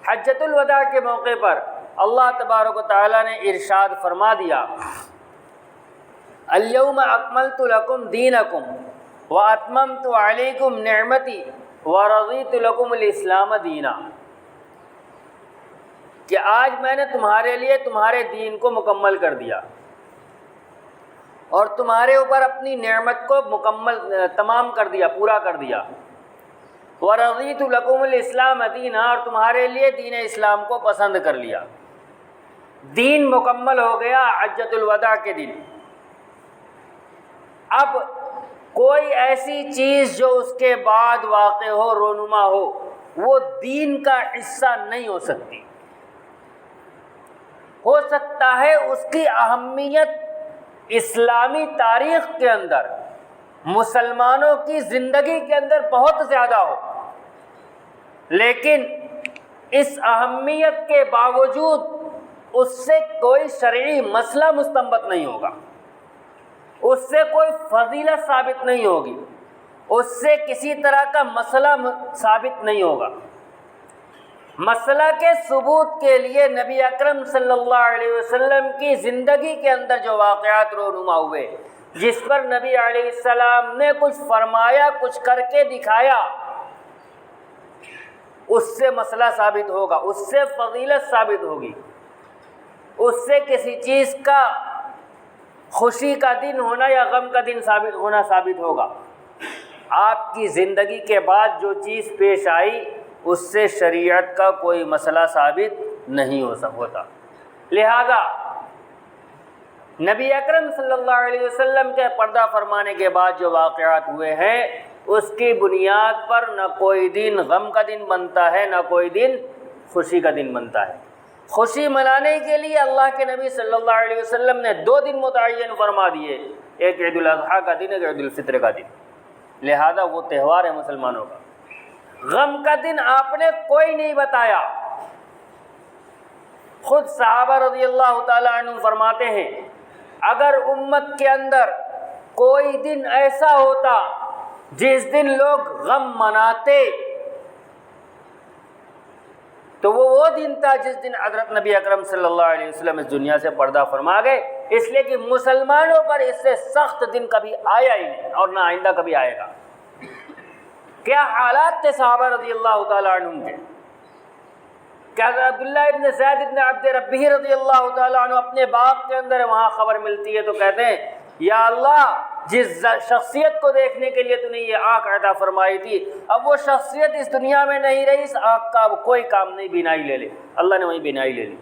حجۃ الوداع کے موقع پر اللہ تبارک و تعالیٰ نے ارشاد فرما دیا، الیوم اکملت لکم دینکم واتممت علیکم نعمتی ورضیت لکم الاسلام دینا، کہ آج میں نے تمہارے لیے تمہارے دین کو مکمل کر دیا اور تمہارے اوپر اپنی نعمت کو تمام کر دیا، پورا کر دیا، وَرَضِيتُ لَكُمُ الْإِسْلَامَ دِينًا، اور تمہارے لیے دین اسلام کو پسند کر لیا۔ دین مکمل ہو گیا حجۃ الوداع کے دن۔ اب کوئی ایسی چیز جو اس کے بعد واقع ہو، رونما ہو، وہ دین کا حصہ نہیں ہو سکتی۔ ہو سکتا ہے اس کی اہمیت اسلامی تاریخ کے اندر، مسلمانوں کی زندگی کے اندر بہت زیادہ ہو، لیکن اس اہمیت کے باوجود اس سے کوئی شرعی مسئلہ مستنبط نہیں ہوگا، اس سے کوئی فضیلت ثابت نہیں ہوگی، اس سے کسی طرح کا مسئلہ ثابت نہیں ہوگا۔ مسئلہ کے ثبوت کے لیے نبی اکرم صلی اللہ علیہ وسلم کی زندگی کے اندر جو واقعات رونما ہوئے، جس پر نبی علیہ السلام نے کچھ فرمایا، کچھ کر کے دکھایا، اس سے مسئلہ ثابت ہوگا، اس سے فضیلت ثابت ہوگی، اس سے کسی چیز کا خوشی کا دن ہونا یا غم کا دن ثابت ہوگا۔ آپ کی زندگی کے بعد جو چیز پیش آئی، اس سے شریعت کا کوئی مسئلہ ثابت نہیں ہوتا۔ لہذا نبی اکرم صلی اللہ علیہ وسلم کے پردہ فرمانے کے بعد جو واقعات ہوئے ہیں، اس کی بنیاد پر نہ کوئی دن غم کا دن بنتا ہے، نہ کوئی دن خوشی کا دن بنتا ہے۔ خوشی منانے کے لیے اللہ کے نبی صلی اللہ علیہ وسلم نے 2 دن متعین فرما دیے، ایک عید الاضحیٰ کا دن، ایک عید الفطر کا دن، لہذا وہ تہوار ہے مسلمانوں کا۔ غم کا دن آپ نے کوئی نہیں بتایا۔ خود صحابہ رضی اللہ تعالیٰ عنہ فرماتے ہیں، اگر امت کے اندر کوئی دن ایسا ہوتا جس دن لوگ غم مناتے تو وہ دن تھا جس دن حضرت نبی اکرم صلی اللہ علیہ وسلم اس دنیا سے پردہ فرما گئے، اس لیے کہ مسلمانوں پر اس سے سخت دن کبھی آیا ہی نہیں اور نہ آئندہ کبھی آئے گا۔ کیا حالات تھے صحابہ رضی اللہ تعالیٰ عنہ کے؟ کہ حضرت عبداللہ ابن زید ابن عبد ربہ رضی اللہ تعالیٰ عنہ اپنے باغ کے اندر وہاں خبر ملتی ہے تو کہتے ہیں، یا اللہ، جس شخصیت کو دیکھنے کے لیے تو نے یہ آنکھ عطا فرمائی تھی، اب وہ شخصیت اس دنیا میں نہیں رہی، اس آنکھ کا اب کوئی کام نہیں، بینائی لے لے۔ اللہ نے وہیں بینائی لے لی۔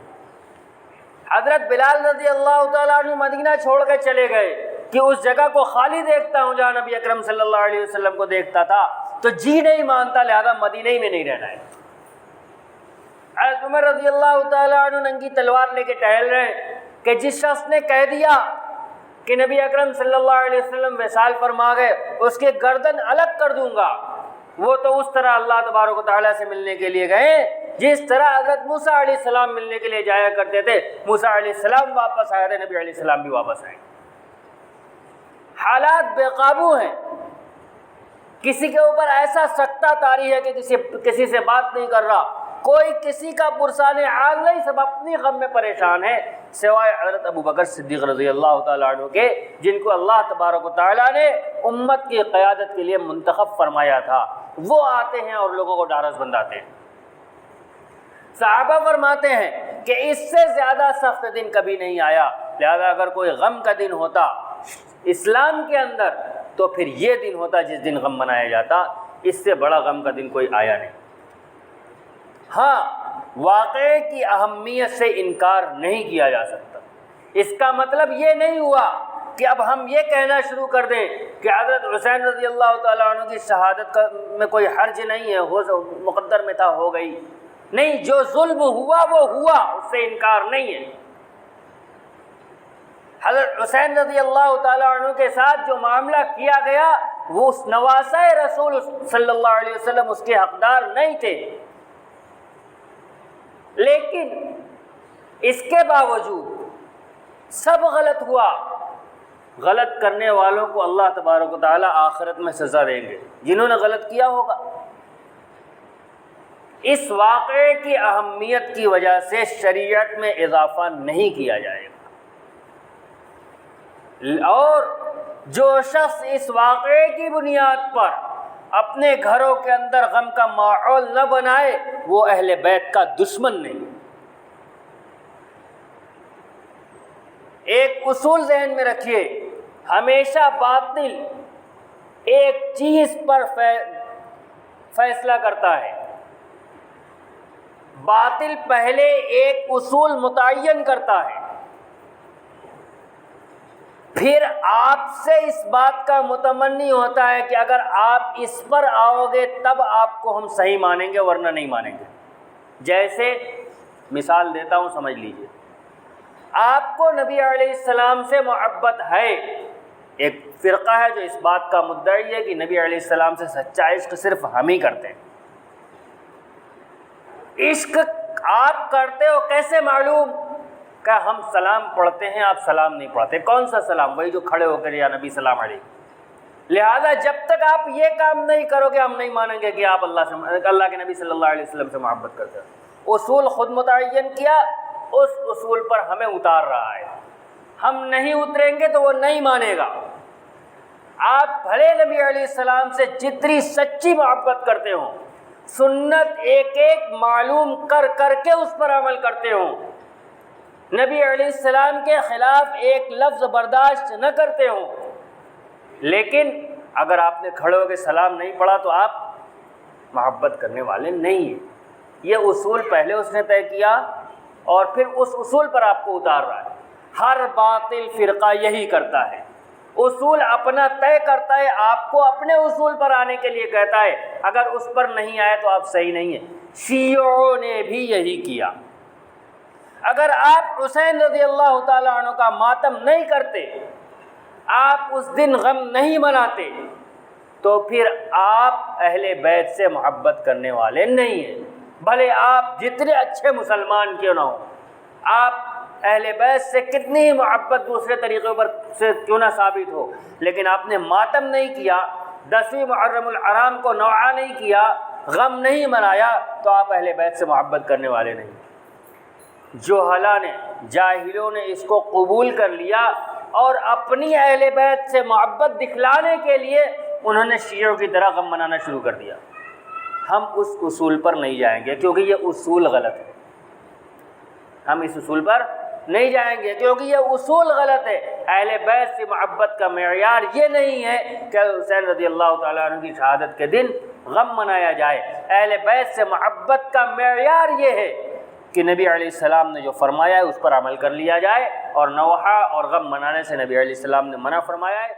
حضرت بلال رضی اللہ تعالیٰ عنہ مدینہ چھوڑ کے چلے گئے کہ اس جگہ کو خالی دیکھتا ہوں جہاں نبی اکرم صلی اللہ علیہ وسلم کو دیکھتا تھا، تو جی نہیں مانتا، لہذا مدینہ ہی میں نہیں رہنا ہے۔ حضرت عمر رضی اللہ تعالیٰ عنہ ننگی تلوار لے کے ٹہل رہے ہیں کہ جس شخص نے کہہ دیا کہ نبی اکرم صلی اللہ علیہ وسلم وصال فرما گئے، اس کے گردن الگ کر دوں گا، وہ تو اس طرح اللہ تبارک و تعالیٰ سے ملنے کے لیے گئے جس طرح حضرت موسیٰ علیہ السلام ملنے کے لیے جایا کرتے تھے۔ موسیٰ علیہ السلام واپس آئے تھے، نبی علیہ السلام بھی واپس آئے۔ حالات بے قابو ہیں، کسی کے اوپر ایسا سکتہ طاری ہے کہ کسی سے بات نہیں کر رہا، کوئی کسی کا پرسان حال نہیں، سب اپنی غم میں پریشان ہیں، سوائے حضرت ابو بکر صدیق رضی اللہ تعالیٰ عنہ کے، جن کو اللہ تبارک و تعالیٰ نے امت کی قیادت کے لیے منتخب فرمایا تھا۔ وہ آتے ہیں اور لوگوں کو ڈھارس بندھاتے ہیں۔ صحابہ فرماتے ہیں کہ اس سے زیادہ سخت دن کبھی نہیں آیا، لہذا اگر کوئی غم کا دن ہوتا اسلام کے اندر تو پھر یہ دن ہوتا جس دن غم منایا جاتا، اس سے بڑا غم کا دن کوئی آیا نہیں۔ ہاں، واقعے کی اہمیت سے انکار نہیں کیا جا سکتا۔ اس کا مطلب یہ نہیں ہوا کہ اب ہم یہ کہنا شروع کر دیں کہ حضرت حسین رضی اللہ تعالیٰ عنہ کی شہادت میں کوئی حرج نہیں ہے، وہ مقدر میں تھا، ہو گئی۔ نہیں، جو ظلم ہوا وہ ہوا، اس سے انکار نہیں ہے۔ حضرت حسین رضی اللہ تعالیٰ عنہ کے ساتھ جو معاملہ کیا گیا، وہ اس نواسہ رسول صلی اللہ علیہ وسلم اس کے حقدار نہیں تھے، لیکن اس کے باوجود سب غلط ہوا۔ غلط کرنے والوں کو اللہ تبارک و تعالیٰ آخرت میں سزا دیں گے، جنہوں نے غلط کیا ہوگا۔ اس واقعے کی اہمیت کی وجہ سے شریعت میں اضافہ نہیں کیا جائے گا، اور جو شخص اس واقعے کی بنیاد پر اپنے گھروں کے اندر غم کا ماحول نہ بنائے وہ اہل بیت کا دشمن نہیں۔ ایک اصول ذہن میں رکھیے، ہمیشہ باطل ایک چیز پر فیصلہ کرتا ہے، باطل پہلے ایک اصول متعین کرتا ہے، پھر آپ سے اس بات کا متمنی ہوتا ہے کہ اگر آپ اس پر آؤ گے تب آپ کو ہم صحیح مانیں گے ورنہ نہیں مانیں گے۔ جیسے مثال دیتا ہوں، سمجھ لیجئے، آپ کو نبی علیہ السلام سے محبت ہے، ایک فرقہ ہے جو اس بات کا مدعی ہے کہ نبی علیہ السلام سے سچا عشق صرف ہم ہی کرتے ہیں۔ عشق آپ کرتے ہو کیسے معلوم؟ کہ ہم سلام پڑھتے ہیں، آپ سلام نہیں پڑھتے۔ کون سا سلام؟ وہی جو کھڑے ہو کر یا نبی سلام علیکم۔ لہذا جب تک آپ یہ کام نہیں کرو گے ہم نہیں مانیں گے کہ آپ اللہ کے نبی صلی اللہ علیہ وسلم سے محبت کرتے ہو۔ اصول خود متعین کیا، اس اصول پر ہمیں اتار رہا ہے، ہم نہیں اتریں گے تو وہ نہیں مانے گا۔ آپ بھلے نبی علیہ السلام سے جتنی سچی محبت کرتے ہوں، سنت ایک ایک معلوم کر کر کے اس پر عمل کرتے ہوں، نبی علیہ السلام کے خلاف ایک لفظ برداشت نہ کرتے ہوں، لیکن اگر آپ نے کھڑے ہو کے سلام نہیں پڑھا تو آپ محبت کرنے والے نہیں ہیں۔ یہ اصول پہلے اس نے طے کیا اور پھر اس اصول پر آپ کو اتار رہا ہے۔ ہر باطل فرقہ یہی کرتا ہے، اصول اپنا طے کرتا ہے، آپ کو اپنے اصول پر آنے کے لیے کہتا ہے، اگر اس پر نہیں آئے تو آپ صحیح نہیں ہیں۔ شیعوں نے بھی یہی کیا۔ اگر آپ حسین رضی اللہ تعالیٰ عنہ کا ماتم نہیں کرتے، آپ اس دن غم نہیں مناتے، تو پھر آپ اہل بیت سے محبت کرنے والے نہیں ہیں، بھلے آپ جتنے اچھے مسلمان کیوں نہ ہوں، آپ اہل بیت سے کتنی محبت دوسرے طریقوں پر سے کیوں نہ ثابت ہو، لیکن آپ نے ماتم نہیں کیا، 10ویں محرم الحرام کو نوحہ نہیں کیا، غم نہیں منایا، تو آپ اہل بیت سے محبت کرنے والے نہیں۔ جہلا نے، جاہلوں نے اس کو قبول کر لیا اور اپنی اہل بیت سے محبت دکھلانے کے لیے انہوں نے شیعوں کی طرح غم منانا شروع کر دیا۔ ہم اس اصول پر نہیں جائیں گے کیونکہ یہ اصول غلط ہے، ہم اس اصول پر نہیں جائیں گے کیونکہ یہ اصول غلط ہے۔ اہل بیت سے محبت کا معیار یہ نہیں ہے کہ حسین رضی اللہ تعالیٰ عنہ کی شہادت کے دن غم منایا جائے، اہل بیت سے محبت کا معیار یہ ہے کہ نبی علیہ السلام نے جو فرمایا ہے اس پر عمل کر لیا جائے، اور نوحہ اور غم منانے سے نبی علیہ السلام نے منع فرمایا ہے۔